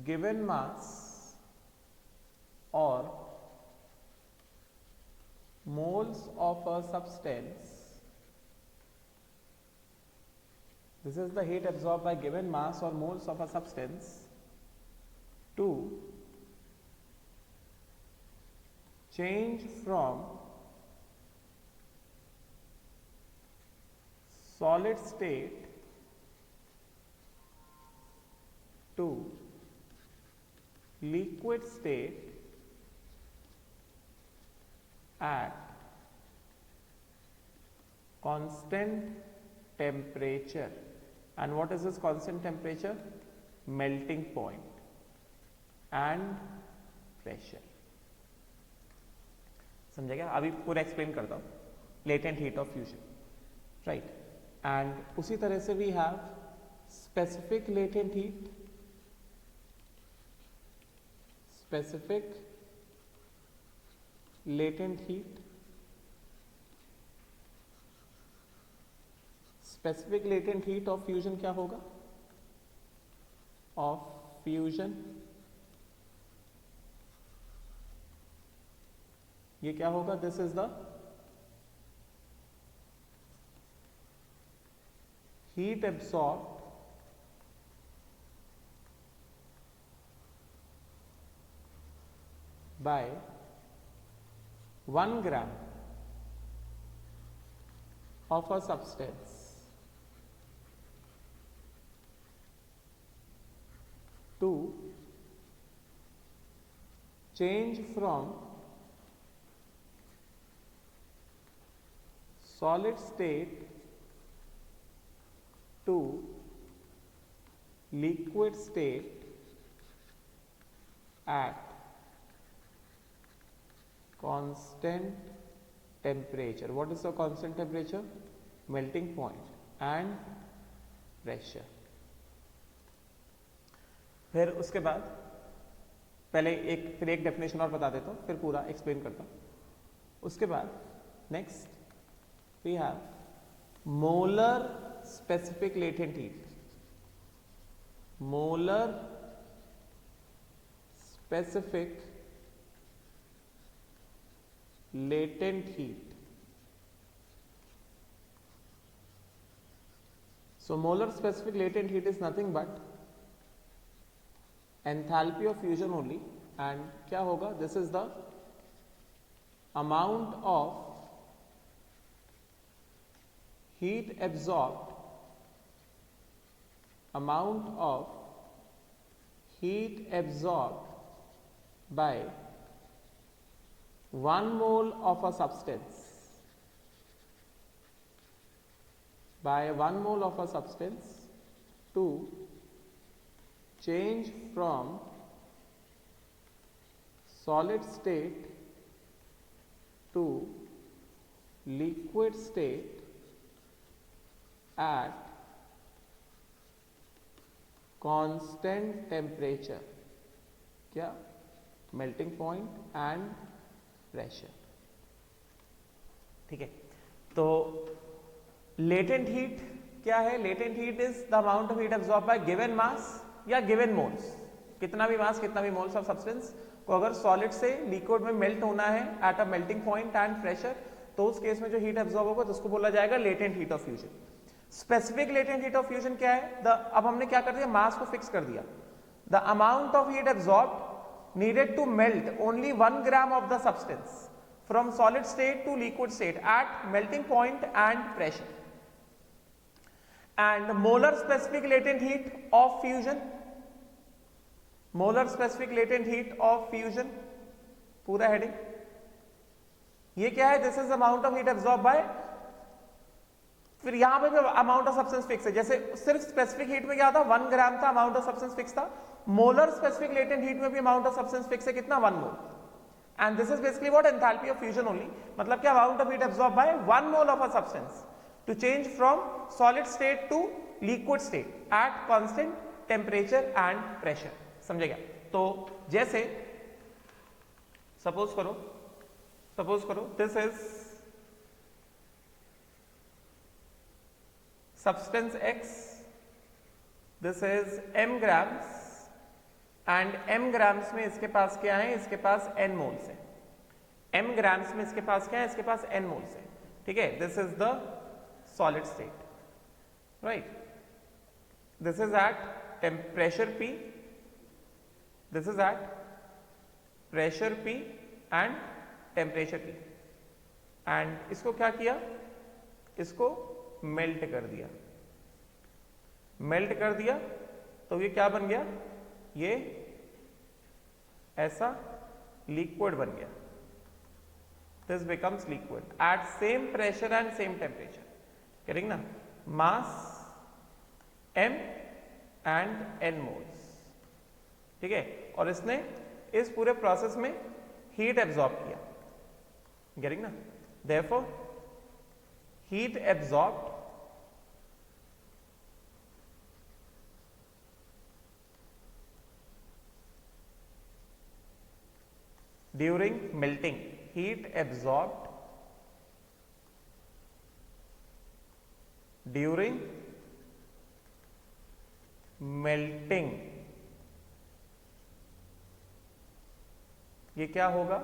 given mass or moles of a substance, this is the heat absorbed by given mass or moles of a substance to change from solid state to liquid state at constant temperature। and what is this constant temperature? melting point and pressure। समझे क्या? अभी पूरा explain करता हूं। Latent heat of fusion, right. And उसी तरह से we have specific latent heat, specific latent heat, specific latent heat of fusion क्या होगा? of fusion, ये क्या होगा? this is the heat absorbed by 1 gram of a substance to change from solid state to liquid state at constant temperature। what is the constant temperature? melting point and pressure। फिर उसके बाद पहले फिर एक definition और बता देता हूं, फिर पूरा एक्सप्लेन करता हूं। उसके बाद next we have molar specific latent heat, molar specific latent heat। so molar specific latent heat is nothing but enthalpy of fusion only, and क्या होगा? this is the amount of heat absorbed, amount of heat absorbed by 1 mole of a substance, by 1 mole of a substance to change from solid state to liquid state at constant temperature। क्या? melting point and pressure, ठीक है। तो latent heat क्या है? Latent heat is the amount of heat absorb bye given mass या given moles. कितना भी मास, कितना भी मोल्स ऑफ सब्सटेंस को अगर सॉलिड से लिक्विड में मेल्ट होना है at a melting point and pressure, तो उस केस में जो हीट एब्जॉर्ब होगा तो उसको बोला जाएगा latent heat of fusion. Specific latent heat of fusion क्या है? अब हमने क्या कर दिया? मास को फिक्स कर दिया। The amount of heat absorb needed to melt only 1 gram of the substance from solid state to liquid state at melting point and pressure। and molar specific latent heat of fusion, molar specific latent heat of fusion, पूरा heading ये क्या है, this is amount of heat absorb bye, फिर यहां पे भी amount of substance fix है, जैसे सिर्फ स्पेसिफिक हीट में क्या था 1 ग्राम था, अमाउंट ऑफ सब्सटेंस फिक्स था, मोलर स्पेसिफिक लेटेंट हीट में भी अमाउंट ऑफ सब्सटेंस फिक्स है, कितना 1 mole, and this is basically what enthalpy of fusion only, मतलब क्या amount of heat absorb by 1 mole of a substance to change from solid state to liquid state at constant temperature and pressure, समझेगा। तो जैसे suppose करो this is substance X, this is m grams and m grams में इसके पास क्या है, इसके पास n moles है, m grams में इसके पास क्या है, इसके पास n मोल्स है, ठीक है, this is the solid state, right, this is at pressure P, this is at pressure P and temperature T, and इसको क्या किया, इसको मेल्ट कर दिया, तो ये क्या बन गया, ये ऐसा लिक्विड बन गया, this becomes liquid at same pressure and same temperature, करेंगे ना, मास m एंड n मोल्स, ठीक है, और इसने इस पूरे प्रोसेस में हीट एब्जॉर्ब किया, गेटिंग ना, therefore heat absorbed during melting, heat absorbed during melting, ये क्या होगा,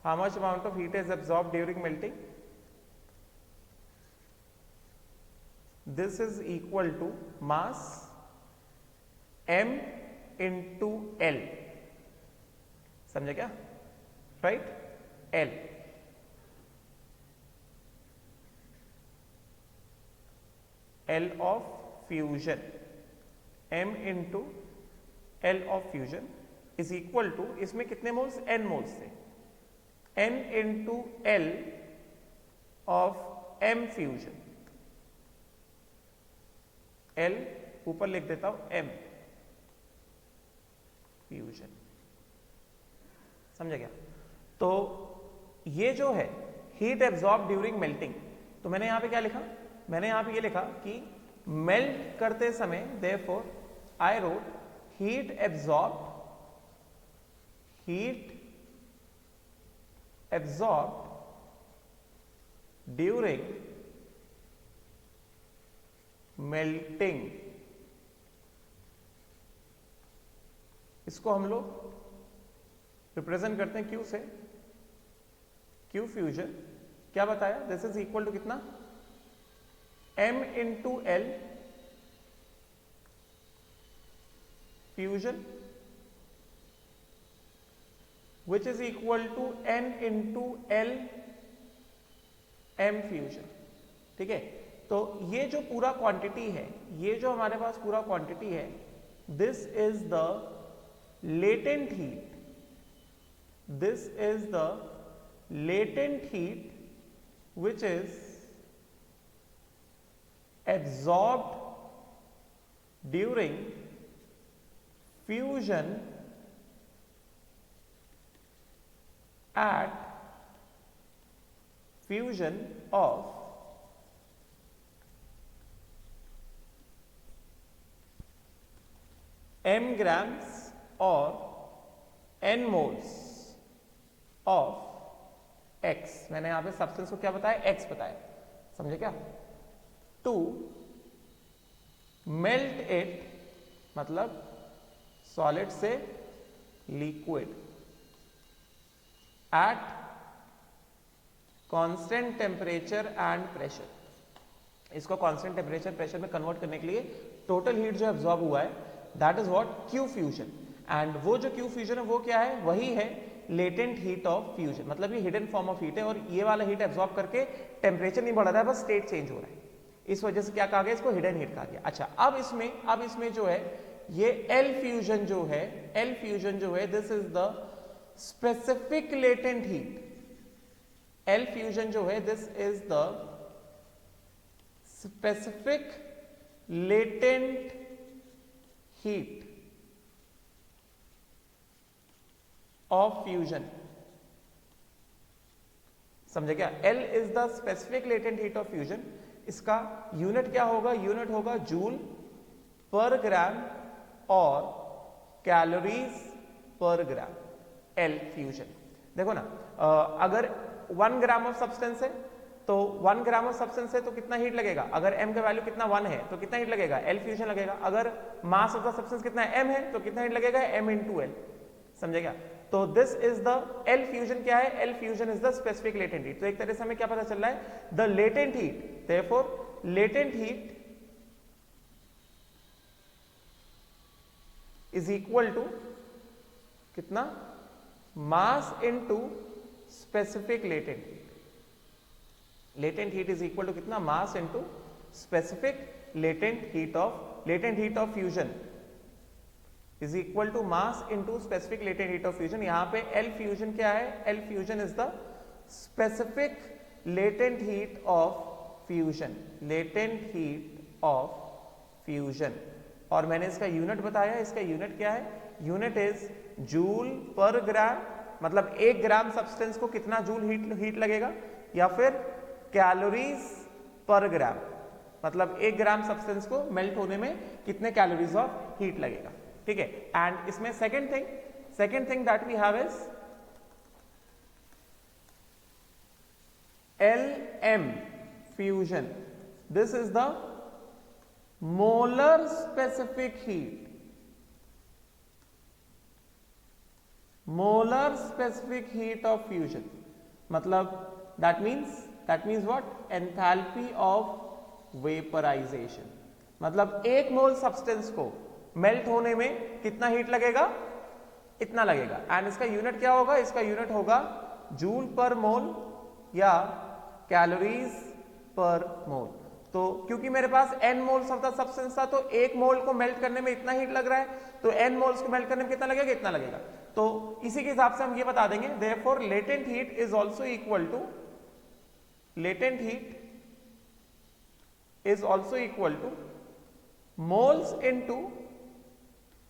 how much amount of heat is absorbed during melting, this is equal to mass m into L, समझे क्या, right, L, L of fusion, m into L of fusion is equal to, इसमें कितने moles, n moles थे, n into L of m fusion, L ऊपर लिख देता हूं m fusion, समझे क्या। तो ये जो है हीट एब्जॉर्ब ड्यूरिंग मेल्टिंग, तो मैंने यहां पे क्या लिखा, मैंने यहां पे ये लिखा कि मेल्ट करते समय, therefore I wrote heat absorb during melting, इसको हम लोग रिप्रेजेंट करते हैं Q से, Q फ्यूजन, क्या बताया, दिस इज इक्वल टू कितना, m into L fusion which is equal to n into L m fusion, ठीक है। तो ये जो पूरा क्वांटिटी है, ये जो हमारे पास पूरा क्वांटिटी है, this is the latent heat, this is the latent heat which is absorbed during fusion at fusion of m grams or n moles of x, मैंने यहां पे सब्सटेंस को क्या बताया, x बताया, समझे क्या, टू मेल्ट इट, मतलब सॉलिड से liquid at constant temperature and pressure, इसको कांस्टेंट टेम्परेचर प्रेशर में कन्वर्ट करने के लिए टोटल हीट जो एब्जॉर्ब हुआ है, that is what, Q fusion, and वो जो Q फ्यूजन है वो क्या है, वही है लेटेंट हीट ऑफ फ्यूजन, मतलब ये हिडन फॉर्म ऑफ हीट है, और ये वाला हीट एब्जॉर्ब करके टेम्परेचर नहीं बढ़ रहा है, बस स्टेट चेंज हो रहा है, इस वजह से क्या कहा गया, इसको हिडन हीट कहा गया। अच्छा, अब इसमें जो है ये एल फ्यूजन जो है this is the specific latent heat. L fusion जो है this is the specific latent heat of fusion. समझे क्या? L is the specific latent heat of fusion. इसका यूनिट क्या होगा? यूनिट होगा जूल पर ग्राम और कैलोरीज पर ग्राम। L fusion. देखो ना, अगर 1 ग्राम ऑफ सब्सटेंस है तो 1 ग्राम ऑफ सब्सटेंस है तो कितना हीट लगेगा? अगर m का वैल्यू कितना 1 है तो कितना हीट लगेगा? L फ्यूजन लगेगा। अगर मास ऑफ द सब्सटेंस कितना है? m है तो कितना हीट लगेगा? m into L। समझे क्या? तो this is the L fusion. क्या है? L fusion is the specific latent heat. तो एक तरह से हमें क्या पता चल रहा है? The latent heat, therefore latent heat is equal to कितना? Mass into specific latent heat. Latent heat is equal to कितना? Mass into specific latent heat of fusion is equal to mass into specific latent heat of fusion. यहां पे L fusion क्या है? L fusion is the specific latent heat of fusion. Latent heat of fusion. और मैंने इसका unit बताया। इसका unit क्या है? यूनिट इज जूल पर ग्राम। मतलब 1 ग्राम सब्सटेंस को कितना जूल हीट लगेगा, या फिर कैलोरीज पर ग्राम, मतलब 1 ग्राम सब्सटेंस को मेल्ट होने में कितने कैलोरीज ऑफ हीट लगेगा। ठीक है। एंड इसमें second thing that we have is LM fusion. This is the molar specific heat. Molar specific heat of fusion मतलब that means what? Enthalpy of vaporization. मतलब 1 मोल सब्सटेंस को मेल्ट होने में कितना हीट लगेगा? इतना लगेगा। एंड इसका यूनिट क्या होगा? इसका यूनिट होगा जूल पर मोल या कैलोरीज पर मोल। तो क्योंकि मेरे पास n moles of the substance था तो 1 मोल को मेल्ट करने में इतना हीट लग रहा है, तो n मोल्स को मेल्ट करने में कितना लगेगा? इतना लगेगा। तो इसी के हिसाब से हम ये बता देंगे, therefore latent heat is also equal two moles into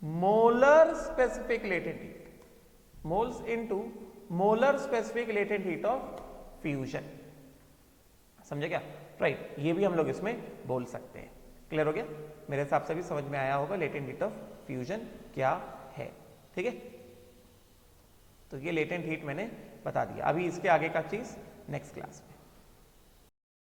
molar specific latent heat. Moles into molar specific latent heat of fusion. समझे क्या? राइट। ये भी हम लोग इसमें बोल सकते हैं। क्लियर हो गया? मेरे हिसाब से भी समझ में आया होगा लेटेंट हीट ऑफ फ्यूजन क्या है। ठीक है। तो ये लेटेंट हीट मैंने बता दिया। अभी इसके आगे का चीज नेक्स्ट क्लास में।